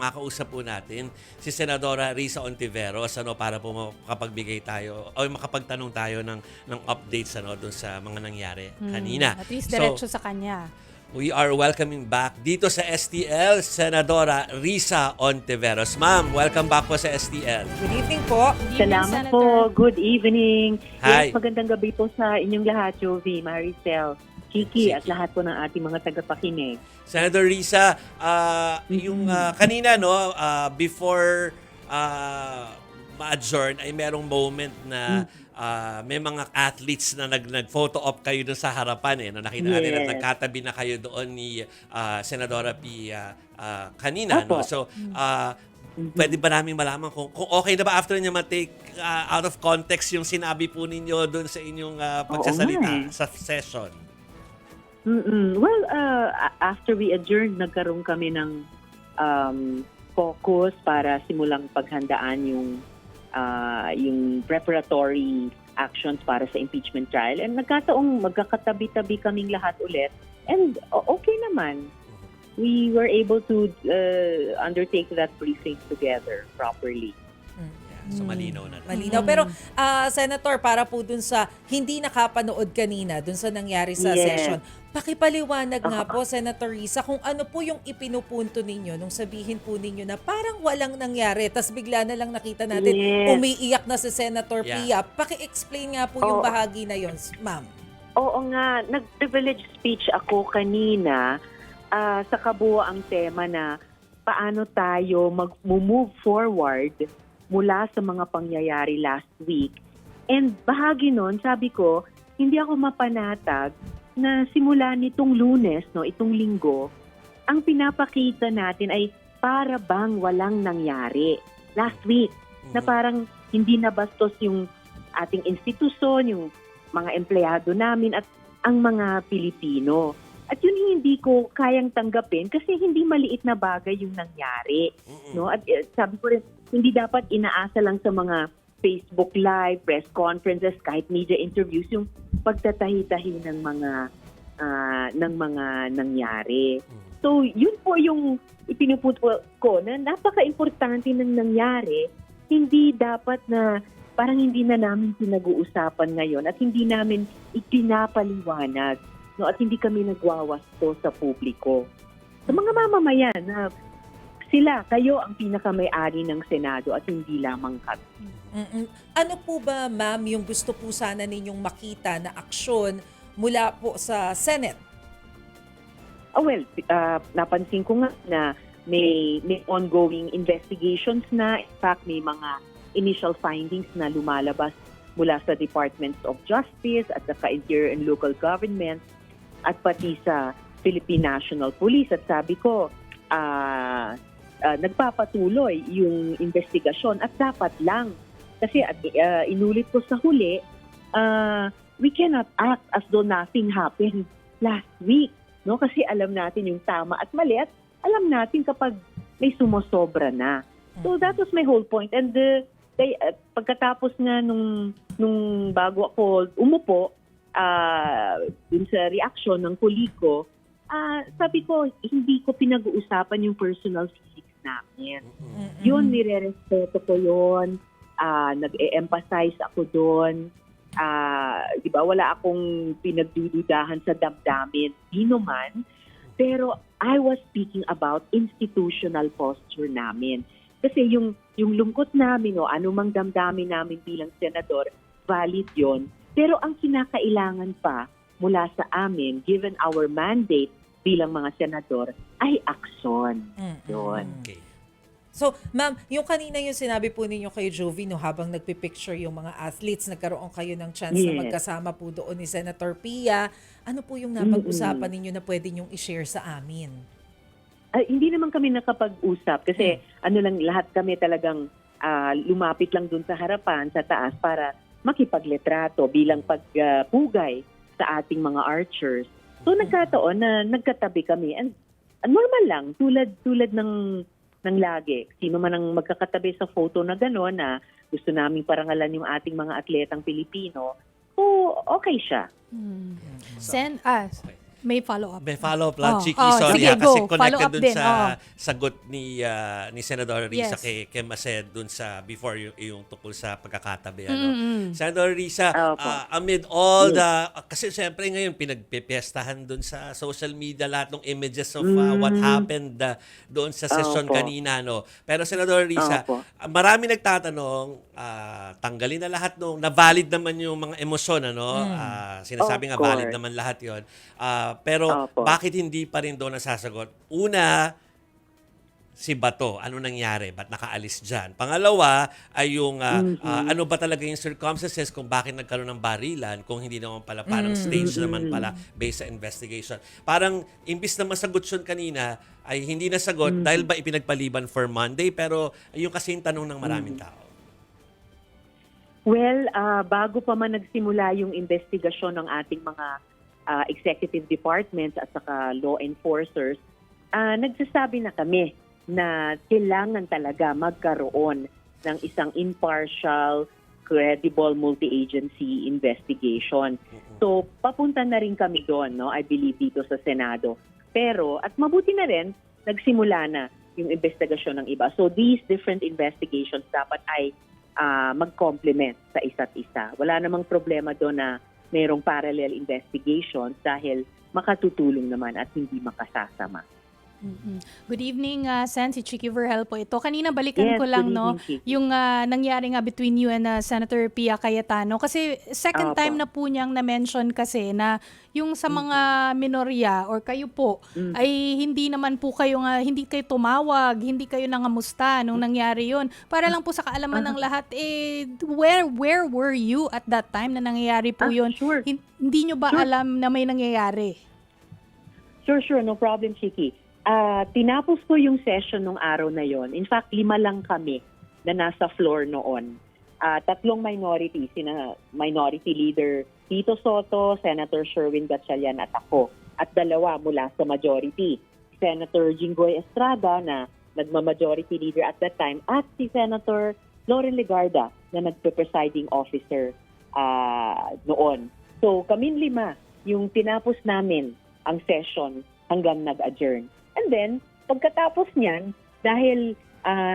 makausap po natin si Senadora Risa Ontiveros para po makapagbigay tayo o makapagtanong tayo ng updates doon sa mga nangyari kanina. At least diretso sa kanya. We are welcoming back dito sa STL, Senadora Risa Ontiveros. Ma'am, welcome back po sa STL. Good evening po. Senator. Salamat po. Good evening. Hi. Yes, magandang gabi po sa inyong lahat, Jovi, Maricel, Kiki, Sige. at lahat po ng ating mga tagapakinig. Senator Risa, yung kanina before ma-adjourn ay merong moment na may mga athletes na nag-photo op kayo doon sa harapan na nakita natin at Yes. nagkatabi na kayo doon ni Senadora P kanina. Opo. So, pwede ba namin malaman kung okay na ba after niya ma-take out of context yung sinabi po ninyo doon sa inyong pagsasalita sa session? Well, after we adjourned, nagkaroon kami ng focus para simulang paghandaan yung preparatory actions para sa impeachment trial. And nagkataong magkakatabi-tabi kaming lahat ulit. And okay naman. We were able to undertake that briefing together properly. So, malinaw na. Malinaw. Pero, Senator, para po dun sa hindi nakapanood kanina, dun sa nangyari sa Yes. session, pakipaliwanag nga po, Senator Risa, kung ano po yung ipinupunto ninyo nung sabihin po ninyo na parang walang nangyari, tas bigla na lang nakita natin Yes. umiiyak na si Senator Yeah. Pia. Paki-explain nga po yung Oo. bahagi na yon, ma'am. Oo nga, nag-privilege speech ako kanina sa kabuuang tema na paano tayo mag-move forward mula sa mga pangyayari last week. And bahagi nun, sabi ko, hindi ako mapanatag na simula nitong Lunes, itong linggo, ang pinapakita natin ay para bang walang nangyari last week. Na parang hindi nabastos yung ating institusyon, yung mga empleyado namin at ang mga Pilipino. At yun hindi ko kayang tanggapin kasi hindi maliit na bagay yung nangyari. No? At sabi ko rin, hindi dapat inaasa lang sa mga Facebook Live, press conferences, kahit media interviews, yung pagtatahi-tahi ng mga nangyari. So, yun po yung ipinupunto ko na napaka-importante ng nangyari. Hindi dapat na parang hindi na namin pinag-uusapan ngayon at hindi namin ipinapaliwanag, at hindi kami nagwawasto sa publiko. Sa mga mamamayan na kayo ang pinakamay-ari ng Senado at hindi lamang kami. Ano po ba, ma'am, yung gusto po sana ninyong makita na aksyon mula po sa Senate? Napansin ko nga na may ongoing investigations na. In fact, may mga initial findings na lumalabas mula sa Departments of Justice at sa Interior and Local Government at pati sa Philippine National Police. At sabi ko, nagpapatuloy yung investigasyon at dapat lang. Kasi inulit ko sa huli, we cannot act as though nothing happened last week. No? Kasi alam natin yung tama at mali at alam natin kapag may sumosobra na. So that was my whole point. And pagkatapos nga nung bago ako umupo, dun sa reaction ng koliko, sabi ko, hindi ko pinag-uusapan yung personal feelings namin. Yun, nire-respeto ko yun. Nag-e-emphasize ako doon. Di ba, wala akong pinagdududahan sa damdamin. Di naman. Pero I was speaking about institutional posture namin. Kasi yung lungkot namin o anumang damdamin namin bilang senador, valid yon. Pero ang kinakailangan pa mula sa amin, given our mandate bilang mga senador, ay aksyon. Yun. Okay. So, ma'am, yung kanina yung sinabi po ninyo kay Jovi, habang nagpipicture yung mga athletes, nagkaroon kayo ng chance na magkasama po doon ni Senator Pia. Ano po yung napag-usapan ninyo na pwede nyong i-share sa amin? Hindi naman kami nakapag-usap kasi lahat kami talagang lumapit lang dun sa harapan, sa taas para makipagletrato bilang pagpugay sa ating mga archers. So nagkataon na nagkatabi kami and normal lang tulad ng lagi. Sino man ang magkakatabi sa photo na gano'n na gusto naming parangalan yung ating mga atletang Pilipino, so okay siya. May follow-up. May follow-up lang, Oh, Chiki. oh, Sorry, sige, kasi go. connected Follow-up dun din, sa oh. sagot ni Senador Risa Yes. kay Mased dun sa before yung tungkol sa pagkakatabi. Mm-mm. Senador Risa, Opo. amid all the, kasi siyempre ngayon pinagpipiestahan dun sa social media lahat ng images of what happened doon sa session Opo. kanina. No? Pero Senador Risa, Opo. marami nagtatanong, tanggalin na lahat na valid naman yung mga emosyon. Ano? Sinasabi nga Of valid course. naman lahat yon. Pero Opo. bakit hindi pa rin doon nasasagot? Una, si Bato, ano nangyari? Ba't nakaalis dyan? Pangalawa ay yung ano ba talaga yung circumstances kung bakit nagkaroon ng barilan kung hindi naman pala parang stage naman pala based sa investigation. Parang imbis na masagot yun kanina ay hindi nasagot dahil ba ipinagpaliban for Monday pero yung kasi yung tanong ng maraming tao. Well, bago pa man nagsimula yung investigasyon ng ating mga executive departments at saka law enforcers, nagsasabi na kami na kailangan talaga magkaroon ng isang impartial, credible multi-agency investigation. So, papunta na rin kami doon, no? I believe dito sa Senado. Pero, at mabuti na rin, nagsimula na yung investigasyon ng iba. So, these different investigations dapat ay mag-complement sa isa't isa. Wala namang problema doon na mayroong parallel investigations dahil makatutulong naman at hindi makasasama. Good evening, Sen. Si Chiki Verhel po ito. Kanina balikan Yes, ko lang, good no, evening, Chiki. yung nangyari nga between you and Senator Pia Cayetano. Kasi second Opo. time na po niyang na-mention kasi na yung sa mga minorya or kayo po ay hindi naman po kayo hindi kayo tumawag, hindi kayo nangamusta nung nangyari yun. Para lang po sa kaalaman ng lahat, where were you at that time na nangyayari po yun? Sure. Hindi nyo ba alam na may nangyayari? Sure. No problem, Chiki. Tinapos ko yung session nung araw na yon. In fact, 5 lang kami na nasa floor noon. 3 minorities, sina Minority Leader Tito Soto, Senator Sherwin Gatchalian at ako. At 2 mula sa majority. Senator Jinggoy Estrada na nagma-majority leader at that time at si Senator Loren Legarda na nagpe-presiding officer noon. So, kaming 5 yung tinapos namin ang session hanggang nag-adjourn. And then, pagkatapos niyan, dahil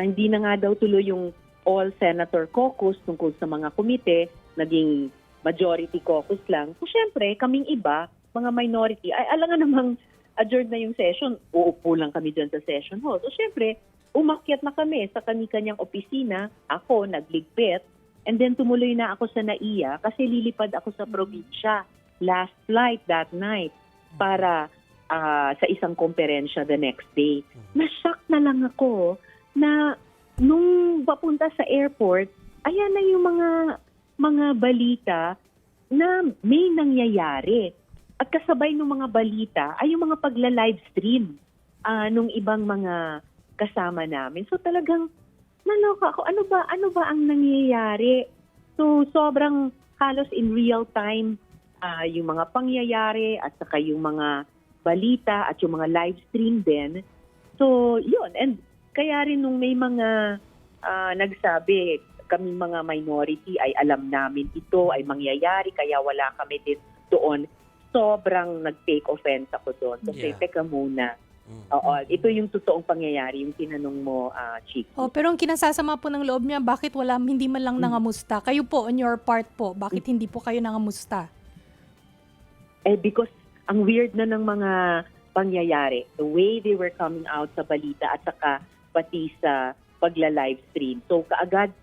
hindi na nga daw tuloy yung all-senator caucus tungkol sa mga komite, naging majority caucus lang. So, syempre, kaming iba, mga minority, ay alangan namang adjourn na yung session. Uupo lang kami dyan sa session hall. So, syempre, umakyat na kami sa kani-kanyang opisina. Ako, nagligpit. And then, tumuloy na ako sa NAIA kasi lilipad ako sa probinsya. Last flight that night para sa isang komperensya the next day. Na-shock na lang ako na nung papunta sa airport, ayan na yung mga balita na may nangyayari. At kasabay ng mga balita ay yung mga pagla-live stream nung ibang mga kasama namin. So talagang naloka ako. Ano ba ang nangyayari? So sobrang halos in real time yung mga pangyayari at saka yung mga balita at yung mga live stream din. So, yun. And kaya rin nung may mga nagsabi, kami mga minority ay alam namin ito ay mangyayari kaya wala kami din doon. Sobrang nag-take offense ako doon. Kasi teka muna. Oo, ito yung totoong pangyayari, yung tinanong mo, Chiki. Pero ang kinasasama po ng loob niya, bakit hindi man lang nangamusta? Kayo po, on your part po, bakit hindi po kayo nangamusta? Because ang weird na ng mga pangyayari, the way they were coming out sa balita at saka pati sa pagla-live stream. So kaagad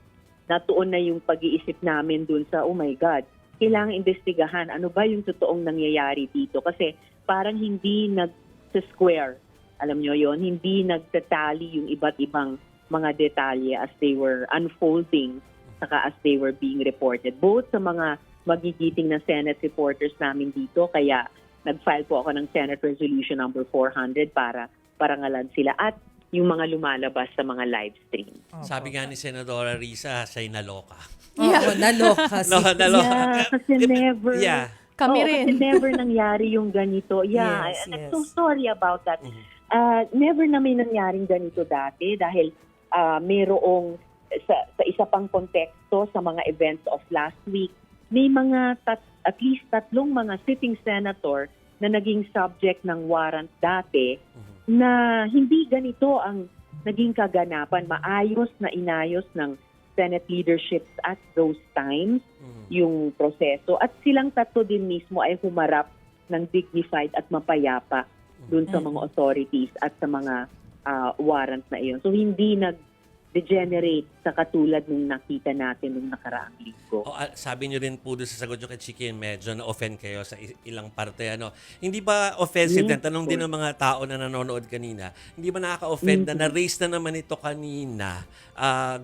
natuon na yung pag-iisip namin dun sa, oh my God, kailangan investigahan ano ba yung totoong nangyayari dito. Kasi parang hindi nag-square, alam nyo yon, hindi nagtatali yung iba't ibang mga detalye as they were unfolding saka as they were being reported. Both sa mga magigiting na Senate reporters namin dito, kaya nag-file po ako ng Senate Resolution number 400 para parangalan sila at yung mga lumalabas sa mga live stream. Sabi nga ni Senadora Risa, siya'y naloka. Oo, naloka. Naloka. Yeah, kasi never. Yeah. Kami rin. Kasi never nangyari yung ganito. Yeah, Yes, I'm yes. so sorry about that. Never na may nangyaring ganito dati dahil mayroong sa isa pang konteksto sa mga events of last week, may mga at least 3 mga sitting senator na naging subject ng warrant dati na hindi ganito ang naging kaganapan. Maayos na inayos ng Senate leadership at those times yung proseso. At silang tatlo din mismo ay humarap ng dignified at mapayapa dun sa mga authorities at sa mga warrant na iyon. So hindi nag-degenerate sa katulad nung nakita natin nung nakaraang linggo. Sabi niyo rin po doon sa sagot niyo kay Chicken, medyo na-offend kayo sa ilang parte. Hindi ba offensive din? Tanong din ng mga tao na nanonood kanina. Hindi ba nakaka-offend na na-raise na naman ito kanina?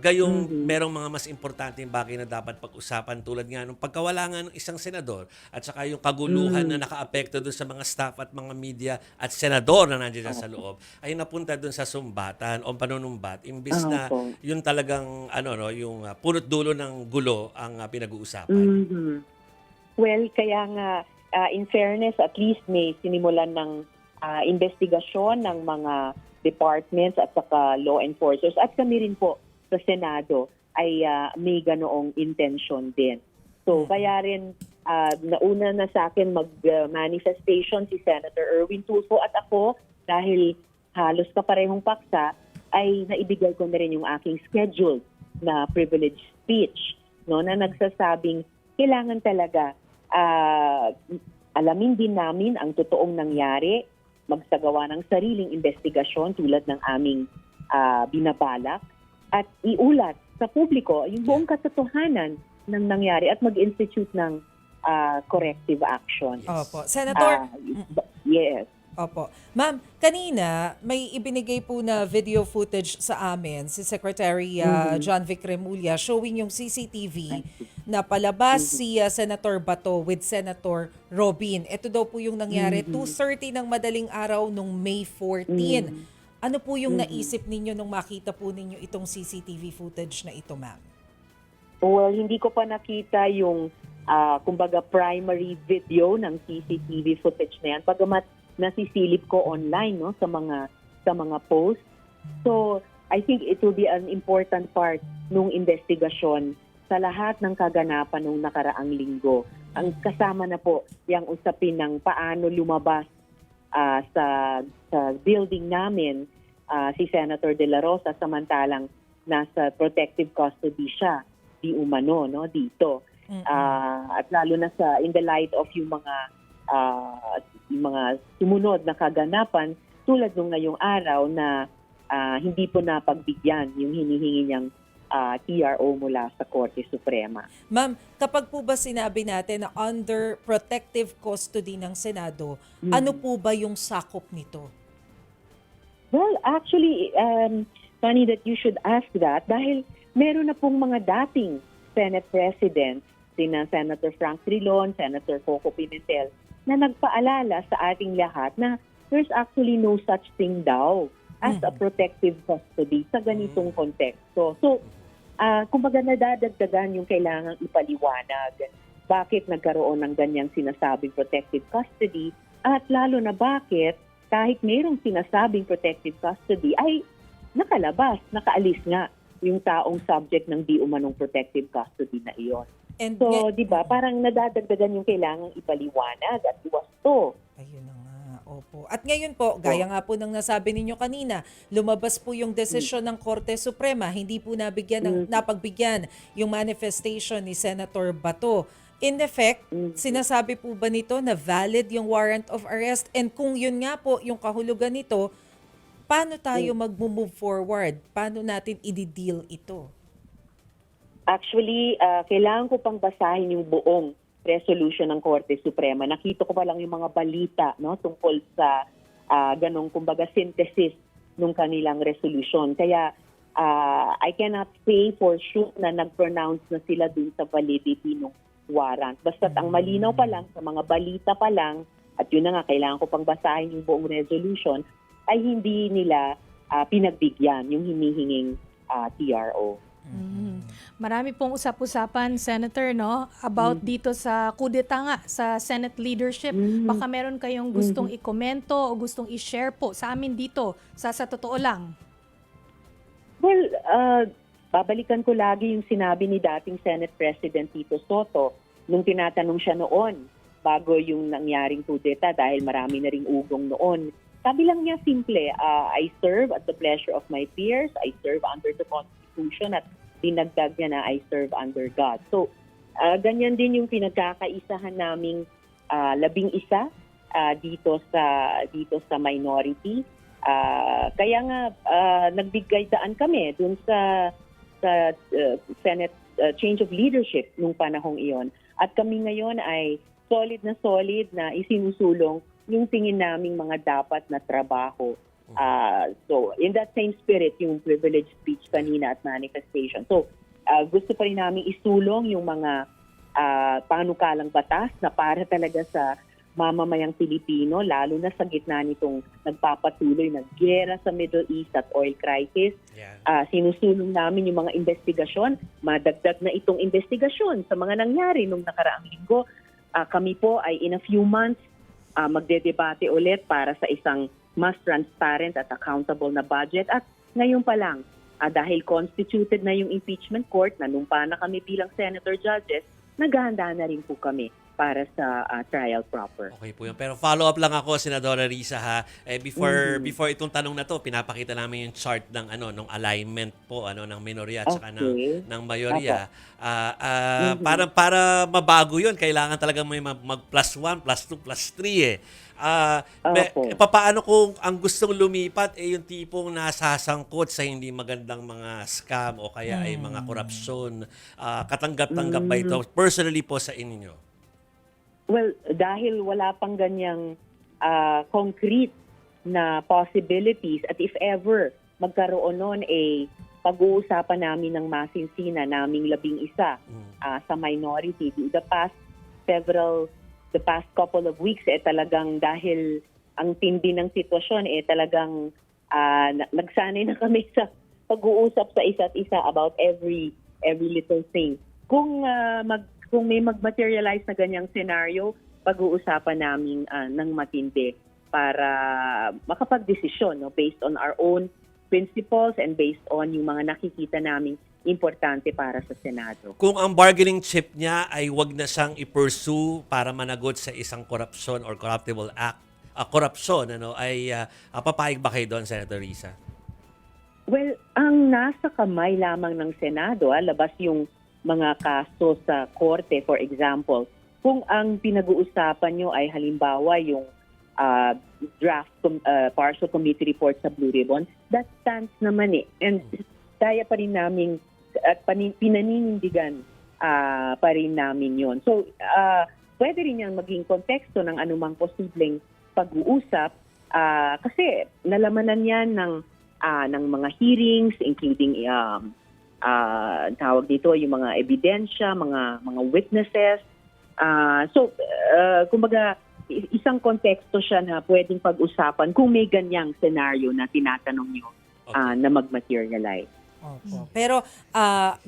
Gayong merong mga mas importanteng bagay na dapat pag-usapan tulad nga nung pagkawala nga ng isang senador at saka yung kaguluhan na naka-apekto doon sa mga staff at mga media at senador na nandiyan sa loob ay napunta doon sa sumbatan o panunumbat imbis na yun talagang yung punot dulo ng gulo ang pinag-uusapan. Well, kaya nga in fairness, at least may sinimulan ng investigasyon ng mga departments at saka law enforcers at kami rin po sa Senado ay may ganoong intention din. So kaya rin nauna na sa akin mag-manifestation si Senator Erwin Tulfo at ako dahil halos kaparehong paksa ay naibigay ko na rin yung aking schedule na privilege speech na nagsasabing kailangan talaga alamin din namin ang totoong nangyari, magsagawa ng sariling investigasyon tulad ng aming binabalak at iulat sa publiko yung buong katotohanan ng nangyari at mag-institute ng corrective action. Opo. Senator, Yes. Opo. Ma'am, kanina may ibinigay po na video footage sa amin si Secretary John Vic Remulla showing yung CCTV na palabas si Senator Bato with Senator Robin. Ito daw po yung nangyari 2:30 ng madaling araw nung May 14. Ano po yung naisip ninyo nung makita po ninyo itong CCTV footage na ito, ma'am? Well, hindi ko pa nakita yung kumbaga primary video ng CCTV footage na yan. Pagamat nasisilip ko online sa mga posts. So, I think it will be an important part nung investigasyon sa lahat ng kaganapan nung nakaraang linggo. Ang kasama na po yung usapin ng paano lumabas sa building namin si Senator De La Rosa samantalang nasa protective custody siya di umano dito. At lalo na in the light of yung mga sumunod na kaganapan tulad nung ngayong araw na hindi po napagbigyan yung hinihingi niyang TRO mula sa Korte Suprema. Ma'am, kapag po ba sinabi natin na under protective custody ng Senado, ano po ba yung sakop nito? Well, actually, funny that you should ask that dahil meron na pong mga dating Senate Presidents, sina Senator Frank Trilon, Senator Coco Pimentel, na nagpaalala sa ating lahat na there's actually no such thing daw as a protective custody sa ganitong konteksto. So, kumbaga nadadagdagan yung kailangang ipaliwanag bakit nagkaroon ng ganyang sinasabing protective custody at lalo na bakit kahit mayroong sinasabing protective custody ay nakaalis nga yung taong subject ng di umanong protective custody na iyon. And So, di ba, parang nadadagdagan yung kailangang ipaliwanag at iwasto. Ayun na nga, opo. At ngayon po, gaya nga po ng nasabi ninyo kanina, lumabas po yung desisyon ng Korte Suprema, hindi po napagbigyan yung manifestation ni Senator Bato. In effect, sinasabi po ba nito na valid yung warrant of arrest? And kung yun nga po yung kahulugan nito, paano tayo mag-move forward? Paano natin i-deal ito? Actually, kailangan ko pang basahin yung buong resolution ng Korte Suprema. Nakita ko pa lang yung mga balita tungkol sa ganong kumbaga synthesis ng kanilang resolution. Kaya I cannot say for sure na nag-pronounce na sila dun sa validity ng warrant. Basta't ang malinaw pa lang sa mga balita pa lang, at yun na nga, kailangan ko pang basahin yung buong resolution, ay hindi nila pinagbigyan yung hinihinging TRO. Marami pong usap-usapan, Senator, about dito sa kudeta nga sa Senate leadership. Baka meron kayong gustong ikomento o gustong i-share po sa amin dito sa totoo lang. Well, babalikan ko lagi yung sinabi ni dating Senate President Tito Soto nung tinatanong siya noon bago yung nangyaring kudeta dahil marami na ring ugong noon. Sabi lang niya simple, I serve at the pleasure of my peers, I serve under the Constitution, at dinagdag niya na I serve under God. So, ganyan din yung pinagkakaisahan naming 11 dito sa minority. Kaya nga nagbigay daan kami dun sa Senate change of leadership nung panahong iyon. At kami ngayon ay solid na isinusulong yung tingin naming mga dapat na trabaho. So, in that same spirit, yung privilege speech kanina at manifestation. So, gusto pa rin namin isulong yung mga panukalang batas na para talaga sa mamamayang Pilipino, lalo na sa gitna nitong nagpapatuloy na giyera sa Middle East at oil crisis. Yeah. Sinusulong namin yung mga investigasyon, madagdag na itong investigasyon sa mga nangyari nung nakaraang linggo. Kami po ay in a few months magdedebate ulit para sa isang mas transparent at accountable na budget. At ngayon pa lang, dahil constituted na yung impeachment court, nanumpa na kami bilang senator judges, naghahanda na rin po kami para sa trial proper. Okay po yun. Pero follow up lang ako, Senadora Risa, ha. Before itong tanong na to, pinapakita namin yung chart ng ng alignment po ng minorya at saka ng mayorya. Para mabago yun, kailangan talagang may mag +1, +2, +3 papaano kung ang gustong lumipat yung tipong nasasangkot sa hindi magandang mga scam o kaya ay mga korupsyon? Katanggap-tanggap ba ito personally po sa inyo? Well, dahil wala pang ganyang concrete na possibilities, at if ever magkaroon nun pag-uusapan namin ng masinsina naming 11 sa minority. The past couple of weeks talagang dahil ang tindi ng sitwasyon talagang nagsanay na kami sa pag-uusap sa isa't isa about every little thing. Kung may mag-materialize na ganyang scenario, pag-uusapan namin ng matindi para makapag-desisyon based on our own principles and based on yung mga nakikita naming importante para sa Senado. Kung ang bargaining chip niya ay wag na siyang i-pursue para managot sa isang corruption or corruptible act, korupsyon, ay papayag ba kayo doon, Senator Risa? Well, ang nasa kamay lamang ng Senado, labas yung mga kaso sa korte, for example. Kung ang pinag-uusapan nyo ay halimbawa yung draft partial committee report sa Blue Ribbon, that stands naman And kaya pa rin namin at pinaninindigan pa rin namin yon. So, pwede rin yan maging konteksto ng anumang posibleng pag-uusap kasi nalamanan yan ng mga hearings, including tawag dito yung mga ebidensya, mga witnesses. Kumbaga, isang konteksto siya na pwedeng pag-usapan kung may ganyang scenario na tinatanong nyo na mag-materialize. Opo. Pero,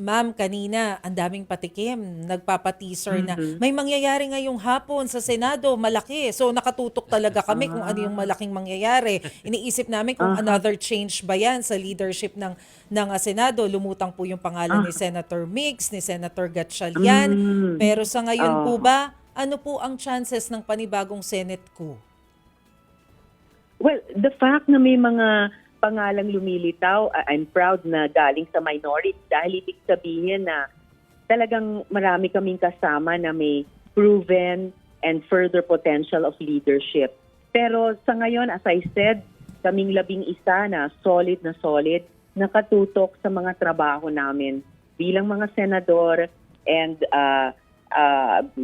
ma'am, kanina, ang daming patikim. Nagpapateaser na may mangyayari ngayong hapon sa Senado, malaki. So, nakatutok talaga kami kung ano yung malaking mangyayari. Iniisip namin kung another change ba yan sa leadership ng Senado. Lumutang po yung pangalan ni Senator Mix, ni Senator Gatchalian. Pero sa ngayon po ba, ano po ang chances ng panibagong Senate coup? Well, the fact na may mga pangalang lumilitaw, I'm proud na galing sa minority dahil ibig sabihin na talagang marami kaming kasama na may proven and further potential of leadership. Pero sa ngayon, as I said, kaming 11 na solid, nakatutok sa mga trabaho namin bilang mga senador and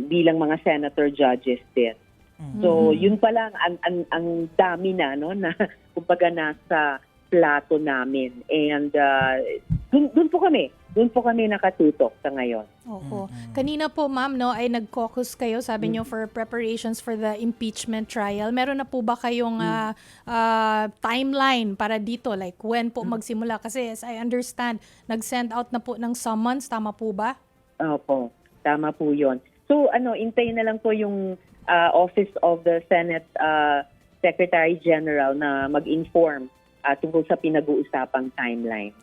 bilang mga senator judges din. So, yun pa lang, ang dami na kumbaga nasa plato namin. And dun po kami nakatutok sa ngayon. Opo. Kanina po, ma'am, ay nag-caucus kayo, sabi niyo, for preparations for the impeachment trial. Meron na po ba kayong timeline para dito? Like, when po magsimula? Kasi as I understand, nag-send out na po ng summons. Tama po ba? Opo. Tama po yun. So, intayin na lang po yung Office of the Senate Secretary General na mag-inform tungkol sa pinag-uusapang timeline.